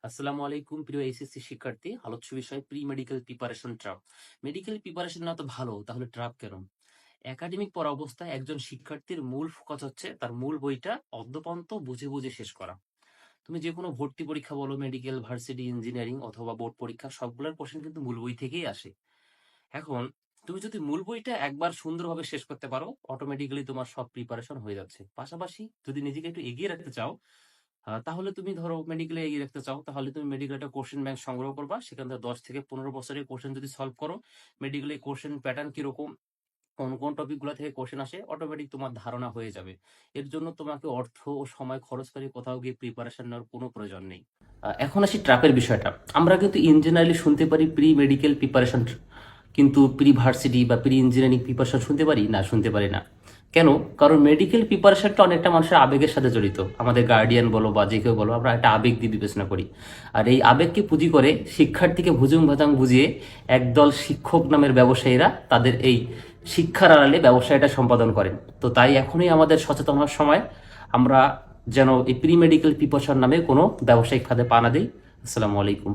আসসালামু আলাইকুম প্রিয় এইচএসসি শিক্ষার্থী। আলোচ্য বিষয় pre medical preparation trap. Medical preparation না তো ভালো, তাহলে ট্রাপ কেন? একাডেমিক পড়া অবস্থায় একজন শিক্ষার্থীর মূল ফোকাস হচ্ছে তার মূল বইটা অদ্যপন্ত বুঝে বুঝে শেষ করা। তুমি যে কোনো ভর্তি পরীক্ষা বলো, মেডিকেল, ভার্সিটি, ইঞ্জিনিয়ারিং অথবা বোর্ড পরীক্ষা, সবগুলোর কোশ্চেন কিন্তু মূল বই থেকেই আসে। এখন তুমি যদি মূল বইটা একবার সুন্দরভাবে শেষ করতে পারো, অটোমেটিক্যালি তোমার সব প্রিপারেশন হয়ে যাচ্ছে। পাশাপাশি যদি নিজেকে একটু এগিয়ে রাখতে চাও, তাহলে তুমি ধরো মেডিকেলে এগিয়ে রাখতে চাও, তাহলে তুমি মেডিকেল একটা কোশ্চেন ব্যাংক সংগ্রহ করবা। সেখান থেকে 10 থেকে 15 বছরের কোশ্চেন যদি সলভ করো, মেডিকেলে কোশ্চেন প্যাটার্ন কিরকম, কোন কোন টপিকগুলো থেকে কোশ্চেন আসে, অটোমেটিক তোমার ধারণা হয়ে যাবে। এর জন্য তোমাকে অর্থ ও সময় খরচ করে কোথাও গিয়ে প্রিপারেশন নেওয়ার কোনো প্রয়োজন নেই। এখন আসি ট্র্যাপের বিষয়টা। আমরা কিন্তু ইঞ্জিনিয়ারিং শুনতে পারি প্রি মেডিকেল প্রিপারেশন, কিন্তু প্রি ভার্সিটি বা প্রি ইঞ্জিনিয়ারিং প্রিপারেশন শুনতে পারি না? শুনতে পারি না। কেন? কারণ মেডিকেল প্রিপারেশনটা অনেকটা মানুষের আবেগের সাথে জড়িত। আমাদের গার্ডিয়ান বলো বা যে কেউ বলো, আমরা একটা আবেগ দিয়ে বিবেচনা করি। আর এই আবেগকে পুঁজি করে শিক্ষার্থীকে ভুজুং ভাজাং বুঝিয়ে একদল শিক্ষক নামের ব্যবসায়ীরা তাদের এই শিক্ষার আড়ালে ব্যবসায়টা সম্পাদন করেন। তো তাই এখনই আমাদের সচেতন হওয়ার সময়। আমরা যেন এই প্রি মেডিকেল প্রিপারেশন নামে কোনো ব্যবসায়িক খাতে পা না দিই। আসসালামু আলাইকুম।